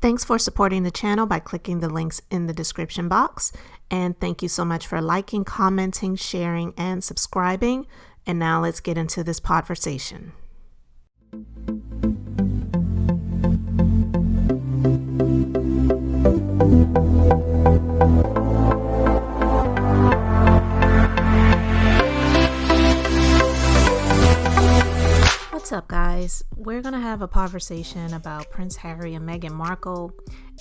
Thanks for supporting the channel by clicking the links in the description box. And thank you so much for liking, commenting, sharing, and subscribing. And now let's get into this podversation. What's up, guys? We're going to have a conversation about Prince Harry and Meghan Markle,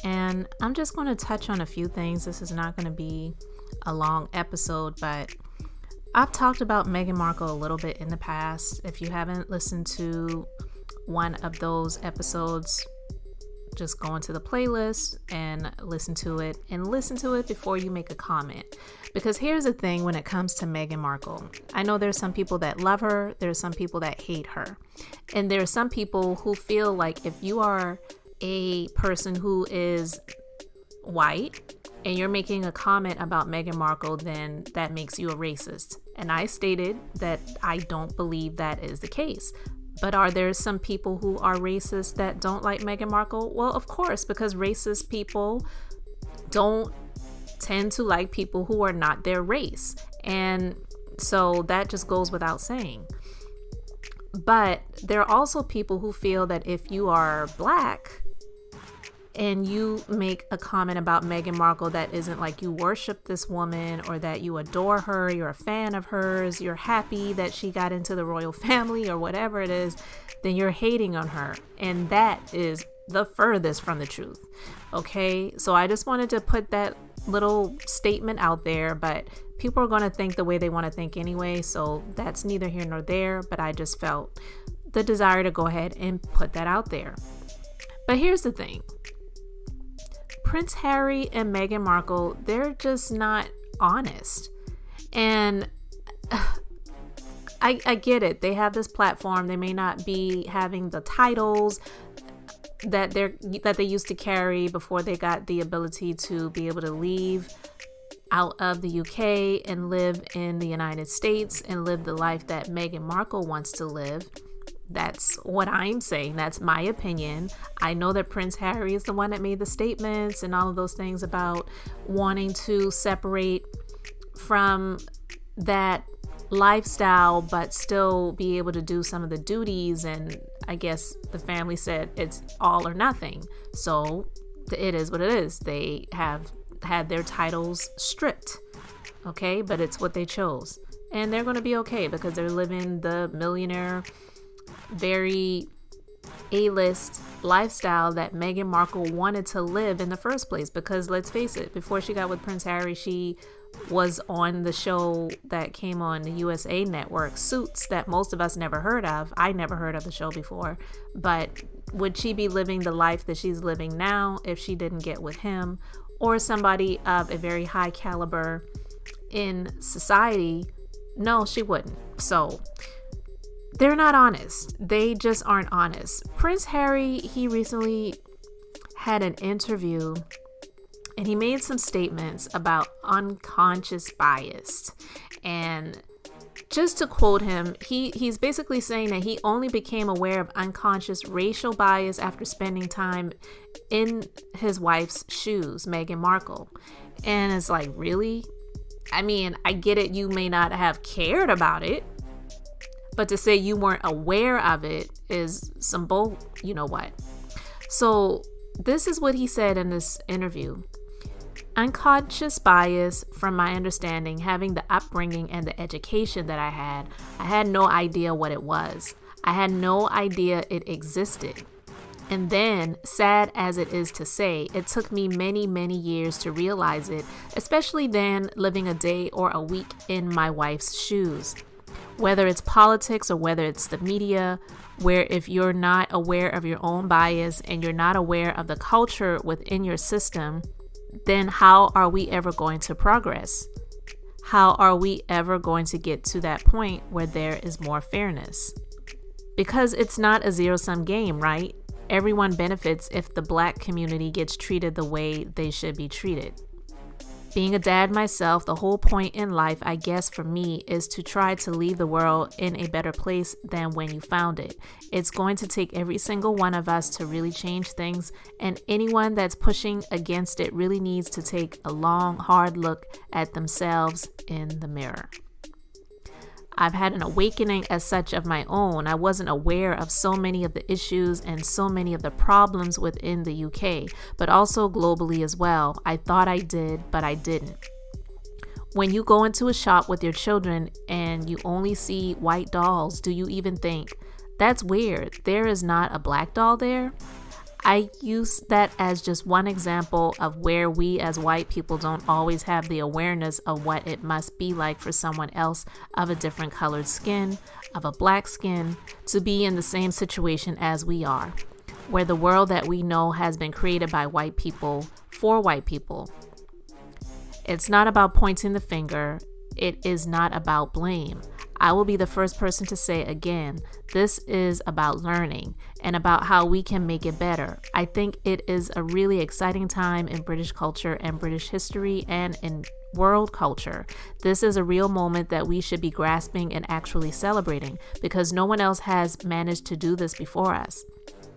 and I'm just going to touch on a few things. This is not going to be a long episode, but I've talked about Meghan Markle a little bit in the past. If you haven't listened to one of those episodes, just go into the playlist and listen to it before you make a comment. Because here's the thing when it comes to Meghan Markle. I know there's some people that love her, there's some people that hate her. And there's some people who feel like if you are a person who is white and you're making a comment about Meghan Markle, then that makes you a racist. And I stated that I don't believe that is the case. But are there some people who are racist that don't like Meghan Markle? Well, of course, because racist people don't tend to like people who are not their race. And so that just goes without saying. But there are also people who feel that if you are black and you make a comment about Meghan Markle that isn't like you worship this woman or that you adore her, you're a fan of hers, you're happy that she got into the royal family or whatever it is, then you're hating on her. And that is the furthest from the truth. Okay, so I just wanted to put that little statement out there, but people are going to think the way they want to think anyway, so that's neither here nor there. But I just felt the desire to go ahead and put that out there. But here's the thing. Prince Harry and Meghan Markle, they're just not honest. And I get it. They have this platform. They may not be having the titles that they used to carry before they got the ability to be able to leave out of the UK and live in the United States and live the life that Meghan Markle wants to live. That's what I'm saying. That's my opinion. I know that Prince Harry is the one that made the statements and all of those things about wanting to separate from that lifestyle but still be able to do some of the duties. And I guess the family said it's all or nothing. So it is what it is. They have had their titles stripped. Okay, but it's what they chose. And they're going to be okay because they're living the millionaire, very A-list lifestyle that Meghan Markle wanted to live in the first place. Because let's face it, before she got with Prince Harry, she was on the show that came on the USA network, Suits, that most of us never heard of. I never heard of the show before. But would she be living the life that she's living now if she didn't get with him or somebody of a very high caliber in society? No, she wouldn't. So they're not honest. They just aren't honest. Prince Harry, he recently had an interview and he made some statements about unconscious bias. And just to quote him, he's basically saying that he only became aware of unconscious racial bias after spending time in his wife's shoes, Meghan Markle. And it's like, really? I mean, I get it. You may not have cared about it, but to say you weren't aware of it is some bull, you know what. So this is what he said in this interview. Unconscious bias, from my understanding, having the upbringing and the education that I had no idea what it was. I had no idea it existed. And then, sad as it is to say, it took me many, many years to realize it, especially then living a day or a week in my wife's shoes. Whether it's politics or whether it's the media, where if you're not aware of your own bias and you're not aware of the culture within your system, then how are we ever going to progress? How are we ever going to get to that point where there is more fairness? Because it's not a zero-sum game, right? Everyone benefits if the black community gets treated the way they should be treated. Being a dad myself, the whole point in life, I guess for me, is to try to leave the world in a better place than when you found it. It's going to take every single one of us to really change things, and anyone that's pushing against it really needs to take a long, hard look at themselves in the mirror. I've had an awakening as such of my own. I wasn't aware of so many of the issues and so many of the problems within the UK, but also globally as well. I thought I did, but I didn't. When you go into a shop with your children and you only see white dolls, do you even think, that's weird, there is not a black doll there? I use that as just one example of where we as white people don't always have the awareness of what it must be like for someone else of a different colored skin, of a black skin, to be in the same situation as we are, where the world that we know has been created by white people for white people. It's not about pointing the finger. It is not about blame. I will be the first person to say again, this is about learning and about how we can make it better. I think it is a really exciting time in British culture and British history and in world culture. This is a real moment that we should be grasping and actually celebrating because no one else has managed to do this before us.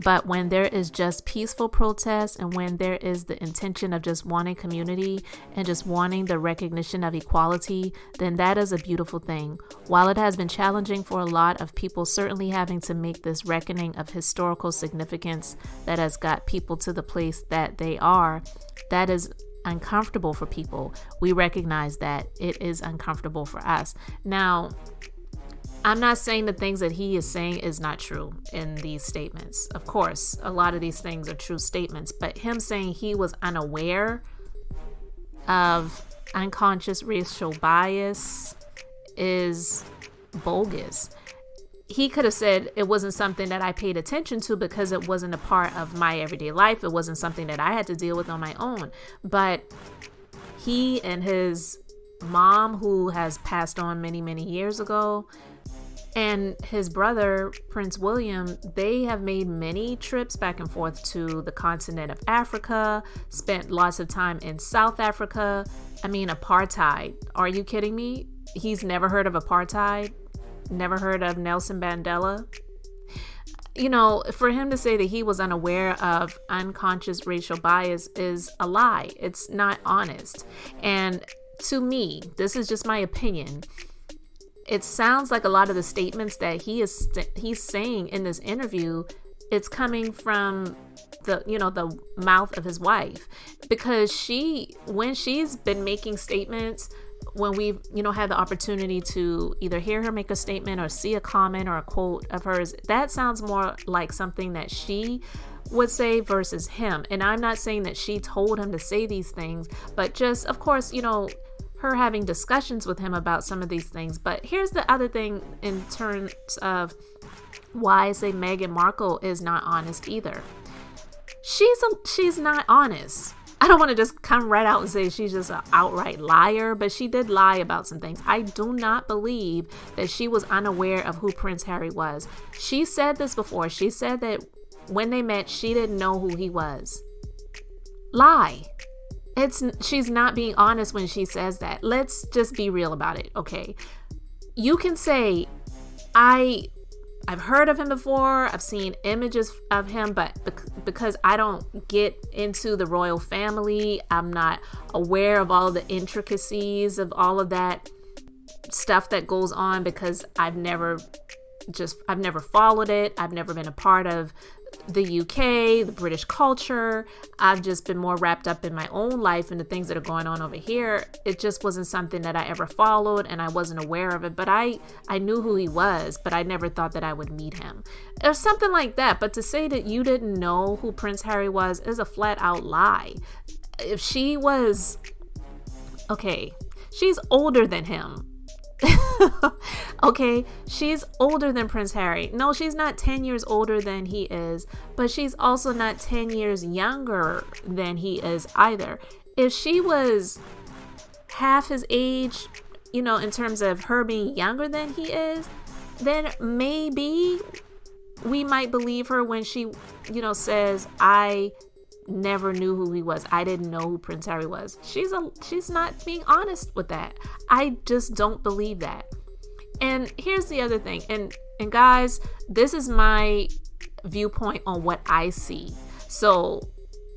But when there is just peaceful protest and when there is the intention of just wanting community and just wanting the recognition of equality, then that is a beautiful thing. While it has been challenging for a lot of people, certainly having to make this reckoning of historical significance that has got people to the place that they are, that is uncomfortable for people. We recognize that it is uncomfortable for us. Now, I'm not saying the things that he is saying is not true in these statements. Of course, a lot of these things are true statements, but him saying he was unaware of unconscious racial bias is bogus. He could have said it wasn't something that I paid attention to because it wasn't a part of my everyday life. It wasn't something that I had to deal with on my own. But he and his mom, who has passed on many, many years ago, and his brother, Prince William, they have made many trips back and forth to the continent of Africa, spent lots of time in South Africa. I mean, apartheid. Are you kidding me? He's never heard of apartheid? Never heard of Nelson Mandela? You know, for him to say that he was unaware of unconscious racial bias is a lie. It's not honest. And to me, this is just my opinion, it sounds like a lot of the statements that he's saying in this interview, it's coming from the mouth of his wife, because when she's been making statements, when we've had the opportunity to either hear her make a statement or see a comment or a quote of hers, that sounds more like something that she would say versus him. And I'm not saying that she told him to say these things, but just, of course, her having discussions with him about some of these things. But here's the other thing in terms of why I say Meghan Markle is not honest either. She's not honest. I don't want to just come right out and say she's just an outright liar, but she did lie about some things. I do not believe that she was unaware of who Prince Harry was. She said this before. She said that when they met, she didn't know who he was. Lie. She's not being honest when she says that. Let's just be real about it, okay? You can say, I've heard of him before, I've seen images of him, but because I don't get into the royal family, I'm not aware of all of the intricacies of all of that stuff that goes on, because I've never followed it. I've never been a part of the UK, the British culture. I've just been more wrapped up in my own life and the things that are going on over here. It just wasn't something that I ever followed, and I wasn't aware of it, but I knew who he was, but I never thought that I would meet him or something like that. But to say that you didn't know who Prince Harry was is a flat out lie. If she was, okay, she's older than him. Okay, she's older than Prince Harry. No, she's not 10 years older than he is, but she's also not 10 years younger than he is either. If she was half his age, in terms of her being younger than he is, then maybe we might believe her when she, says, I never knew who he was. I didn't know who Prince Harry was. She's not being honest with that. I just don't believe that. And here's the other thing. And guys, this is my viewpoint on what I see. So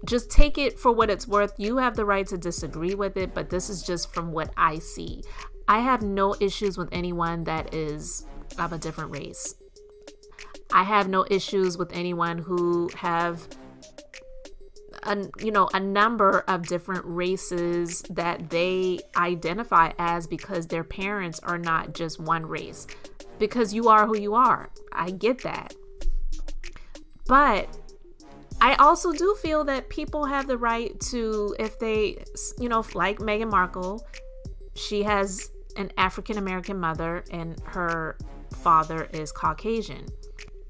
just take it for what it's worth. You have the right to disagree with it, but this is just from what I see. I have no issues with anyone that is of a different race. I have no issues with anyone who have a number of different races that they identify as, because their parents are not just one race. Because you are who you are. I get that. But I also do feel that people have the right to, if they, like Meghan Markle, she has an African American mother and her father is Caucasian.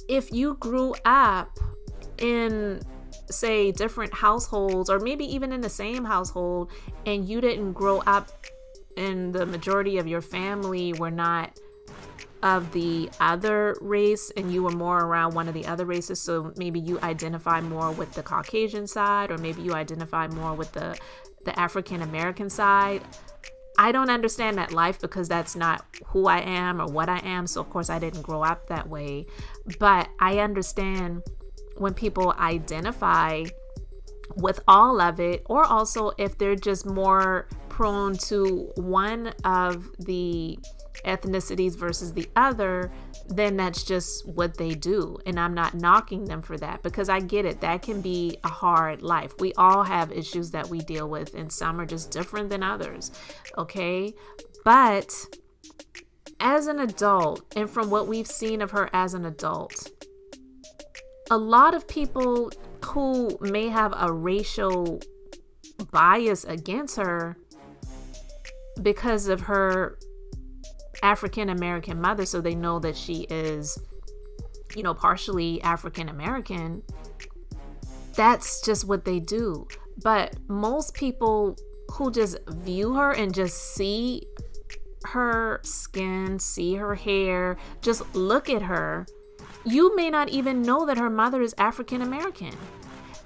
If you grew up in, say, different households, or maybe even in the same household, and you didn't grow up and the majority of your family were not of the other race, and you were more around one of the other races, so maybe you identify more with the Caucasian side, or maybe you identify more with the African American side. I don't understand that life, because that's not who I am or what I am. So of course I didn't grow up that way, but I understand when people identify with all of it, or also if they're just more prone to one of the ethnicities versus the other, then that's just what they do. And I'm not knocking them for that, because I get it. That can be a hard life. We all have issues that we deal with, and some are just different than others. Okay. But as an adult, and from what we've seen of her as an adult, a lot of people who may have a racial bias against her because of her African American mother, so they know that she is, partially African American, that's just what they do. But most people who just view her and just see her skin, see her hair, just look at her, you may not even know that her mother is African American.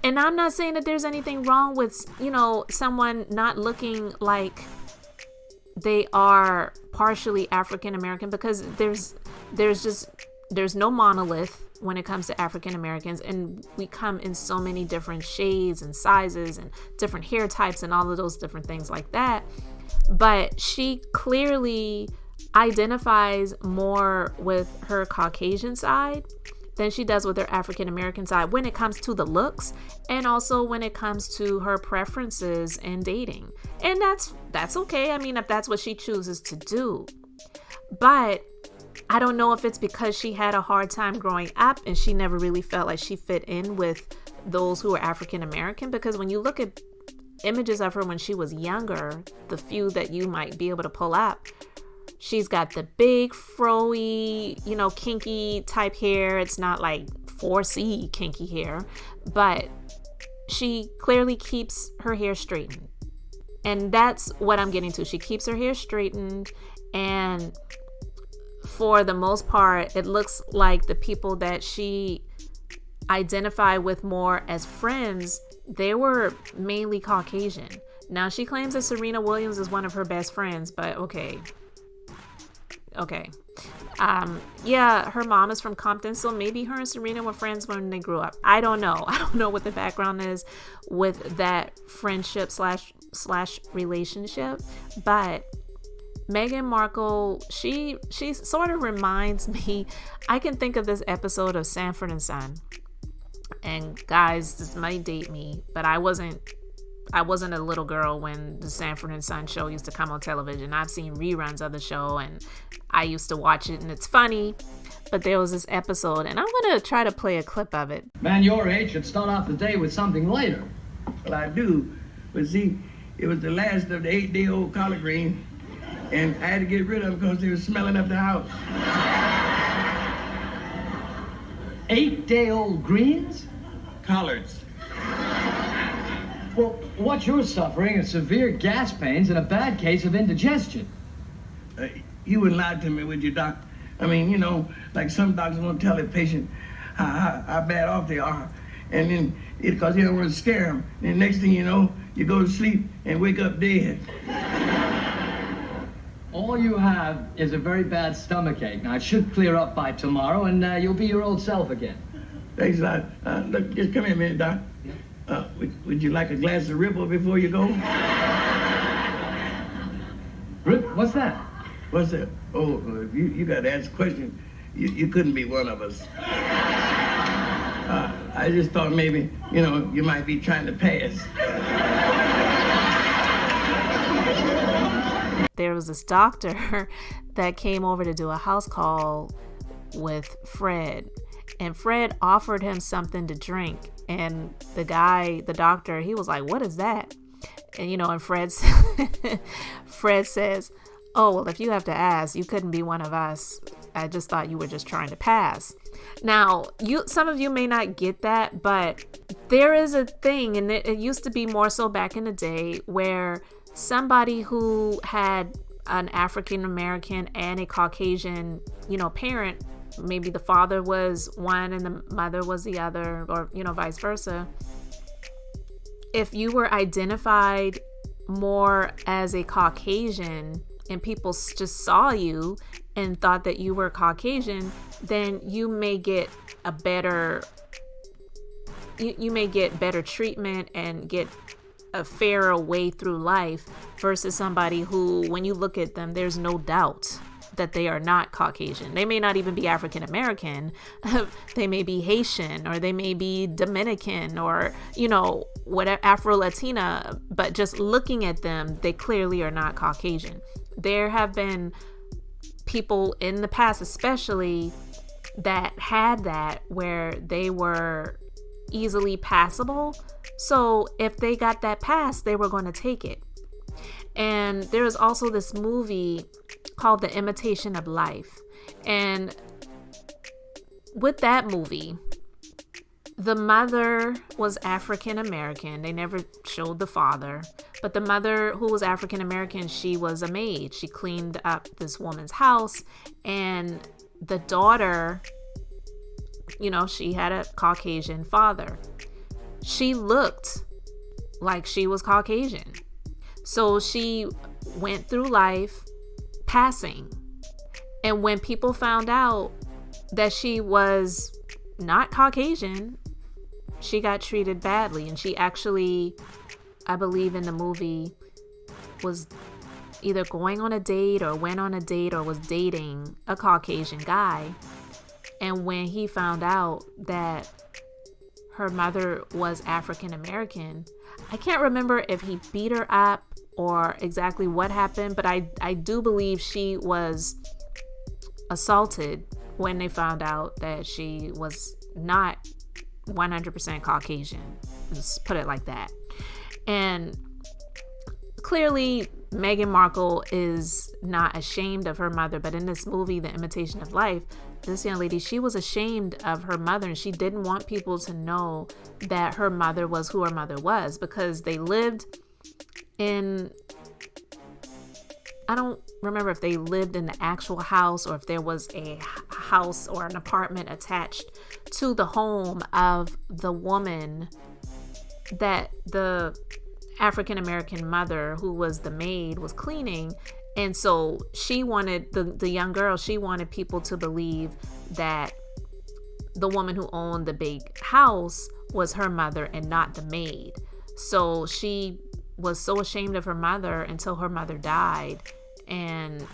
And I'm not saying that there's anything wrong with, someone not looking like they are partially African American, because there's no monolith when it comes to African Americans, and we come in so many different shades and sizes and different hair types and all of those different things like that. But she clearly identifies more with her Caucasian side than she does with her African American side when it comes to the looks, and also when it comes to her preferences in dating. And that's okay. I mean, if that's what she chooses to do. But I don't know if it's because she had a hard time growing up and she never really felt like she fit in with those who are African American, because when you look at images of her when she was younger, the few that you might be able to pull up, she's got the big froey, kinky type hair. It's not like 4C kinky hair, but she clearly keeps her hair straightened. And that's what I'm getting to. She keeps her hair straightened, and for the most part, it looks like the people that she identified with more as friends, they were mainly Caucasian. Now, she claims that Serena Williams is one of her best friends, but okay. Yeah, her mom is from Compton, so maybe her and Serena were friends when they grew up. I don't know. I don't know what the background is with that friendship slash relationship, but Meghan Markle, she sort of reminds me, I can think of this episode of Sanford and Son. And guys, this might date me, but I wasn't a little girl when the Sanford and Son show used to come on television. I've seen reruns of the show and I used to watch it, and it's funny. But there was this episode, and I'm going to try to play a clip of it. Man your age should start off the day with something lighter. Well, I do. But see, it was the last of the 8-day-old collard greens, and I had to get rid of them because they were smelling up the house. 8-day-old greens? Collards. Well, what you're suffering is severe gas pains and a bad case of indigestion. You wouldn't lie to me, would you, Doc? I mean, like some doctors won't tell their patient how bad off they are. and then because he don't want to scare him. And next thing you know, you go to sleep and wake up dead. All you have is a very bad stomachache. Now, it should clear up by tomorrow, and you'll be your old self again. Thanks a lot. Look, just come here a minute, Doc. Would you like a glass of Ripple before you go? What's that? What's that? Oh, if you got to ask a question. You couldn't be one of us. I just thought maybe, you might be trying to pass. There was this doctor that came over to do a house call with Fred, and Fred offered him something to drink, and the doctor, he was like, "What is that?" And and Fred says, "Oh, well, if you have to ask, you couldn't be one of us. I just thought you were just trying to pass." Now, some of you may not get that, but there is a thing, and it used to be more so back in the day, where somebody who had an African American and a Caucasian, parent, maybe the father was one and the mother was the other, or vice versa. If you were identified more as a Caucasian and people just saw you and thought that you were Caucasian, then you may get better treatment and get a fairer way through life versus somebody who, when you look at them, there's no doubt that they are not Caucasian. They may not even be African American. They may be Haitian, or they may be Dominican, or whatever, Afro-Latina, but just looking at them, they clearly are not Caucasian. There have been people in the past, especially, that had that, where they were easily passable. So if they got that pass, they were going to take it. And there's also this movie called The Imitation of Life. And with that movie, the mother was African American. They never showed the father. But the mother, who was African American, she was a maid. She cleaned up this woman's house. And the daughter, she had a Caucasian father. She looked like she was Caucasian. So she went through life passing. And when people found out that she was not Caucasian, she got treated badly. And she actually, I believe in the movie, was either going on a date or went on a date or was dating a Caucasian guy. And when he found out that her mother was African American, I can't remember if he beat her up or exactly what happened, but I do believe she was assaulted when they found out that she was not 100% Caucasian. Let's put it like that. And clearly, Meghan Markle is not ashamed of her mother, but in this movie, The Imitation of Life, this young lady, she was ashamed of her mother, and she didn't want people to know that her mother was who her mother was, because they lived in, I don't remember if they lived in the actual house or if there was a house or an apartment attached to the home of the woman that the African American mother, who was the maid, was cleaning. And so she wanted, the young girl, she wanted people to believe that the woman who owned the big house was her mother and not the maid. So she was so ashamed of her mother until her mother died. And,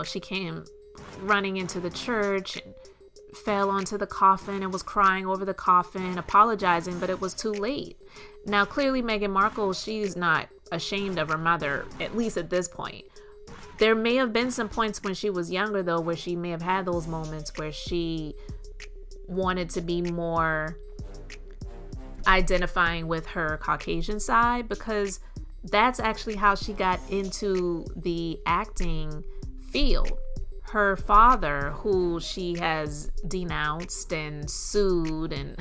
she came running into the church and fell onto the coffin and was crying over the coffin, apologizing, but it was too late. Now, clearly, Meghan Markle, she's not ashamed of her mother, at least at this point. There may have been some points when she was younger, though, where she may have had those moments where she wanted to be more identifying with her Caucasian side, because that's actually how she got into the acting field. Her father, who she has denounced and sued and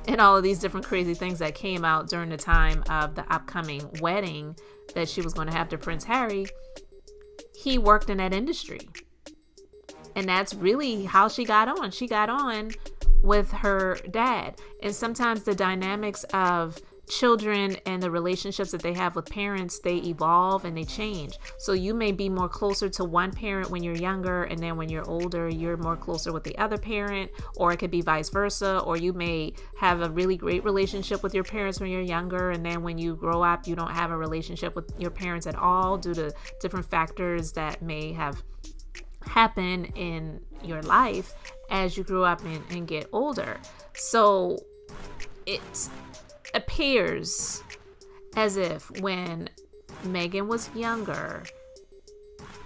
and all of these different crazy things that came out during the time of the upcoming wedding that she was going to have to Prince Harry, he worked in that industry. And that's really how she got on. She got on with her dad. And sometimes the dynamics of children and the relationships that they have with parents, they evolve and they change. So you may be more closer to one parent when you're younger, and then when you're older, you're more closer with the other parent, or it could be vice versa. Or you may have a really great relationship with your parents when you're younger, and then when you grow up, you don't have a relationship with your parents at all due to different factors that may have happened in your life as you grew up and get older. So it appears as if when Meghan was younger,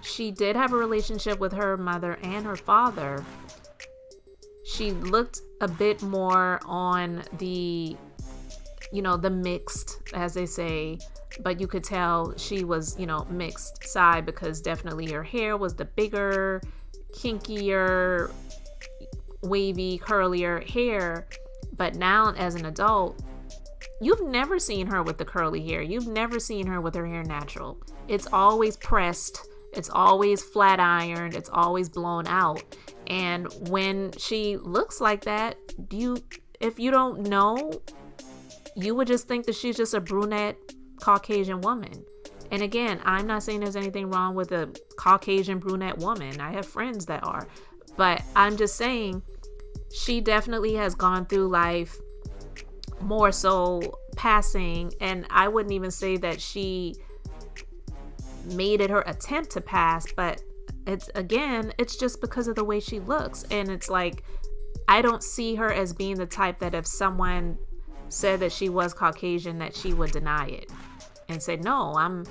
she did have a relationship with her mother and her father. She looked a bit more on the, the mixed, as they say, but you could tell she was, mixed side, because definitely her hair was the bigger, kinkier, wavy, curlier hair. But now as an adult, you've never seen her with the curly hair. You've never seen her with her hair natural. It's always pressed. It's always flat ironed. It's always blown out. And when she looks like that, if you don't know, you would just think that she's just a brunette Caucasian woman. And again, I'm not saying there's anything wrong with a Caucasian brunette woman. I have friends that are. But I'm just saying she definitely has gone through life more so passing, and I wouldn't even say that she made it her attempt to pass, but it's just because of the way she looks. And it's like, I don't see her as being the type that if someone said that she was Caucasian, that she would deny it and say, no, I'm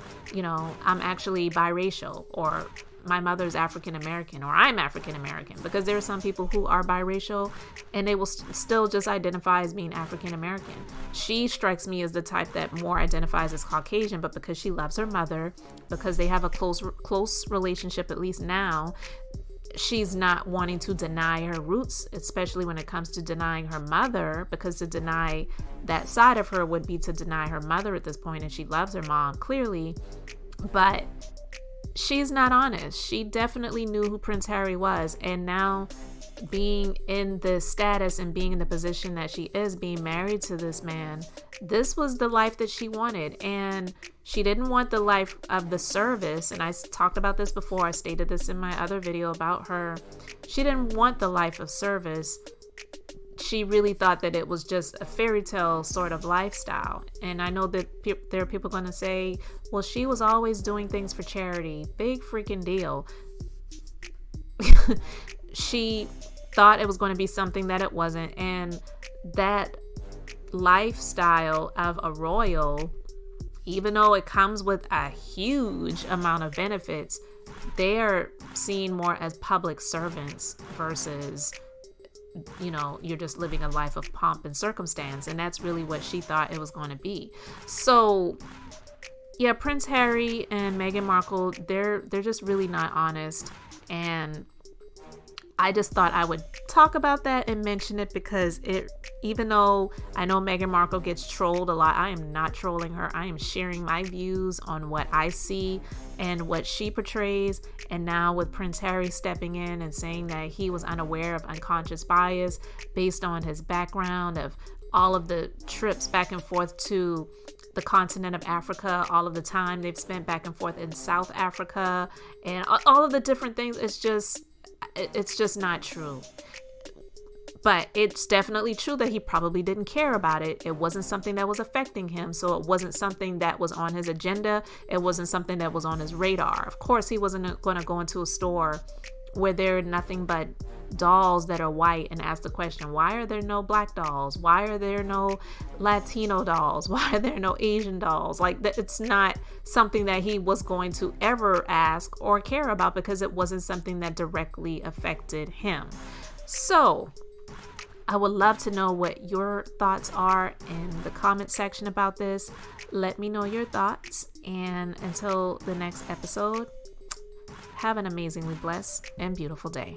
actually biracial, or my mother's African American, or I'm African American, because there are some people who are biracial and they will still just identify as being African American. She strikes me as the type that more identifies as Caucasian, but because she loves her mother, because they have a close relationship, at least now, she's not wanting to deny her roots, especially when it comes to denying her mother, because to deny that side of her would be to deny her mother at this point, and she loves her mom clearly. But she's not honest. She definitely knew who Prince Harry was, and now being in the status and being in the position that she is, being married to this man, this was the life that she wanted. And she didn't want the life of the service. And I talked about this before. I stated this in my other video about her. She didn't want the life of service. She really thought that it was just a fairy tale sort of lifestyle. And I know that there are people going to say, well, she was always doing things for charity. Big freaking deal. She thought it was going to be something that it wasn't. And that lifestyle of a royal, even though it comes with a huge amount of benefits, they are seen more as public servants versus, you're just living a life of pomp and circumstance. And that's really what she thought it was going to be. So yeah, Prince Harry and Meghan Markle, they're just really not honest. And I just thought I would talk about that and mention it, because even though I know Meghan Markle gets trolled a lot, I am not trolling her. I am sharing my views on what I see and what she portrays. And now with Prince Harry stepping in and saying that he was unaware of unconscious bias based on his background of all of the trips back and forth to the continent of Africa, all of the time they've spent back and forth in South Africa, and all of the different things, it's just not true. But it's definitely true that he probably didn't care about it. It wasn't something that was affecting him. So it wasn't something that was on his agenda. It wasn't something that was on his radar. Of course, he wasn't going to go into a store where there are nothing but dolls that are white and ask the question, why are there no black dolls? Why are there no Latino dolls? Why are there no Asian dolls? Like, it's not something that he was going to ever ask or care about, because it wasn't something that directly affected him. So I would love to know what your thoughts are in the comment section about this. Let me know your thoughts. And until the next episode, have an amazingly blessed and beautiful day.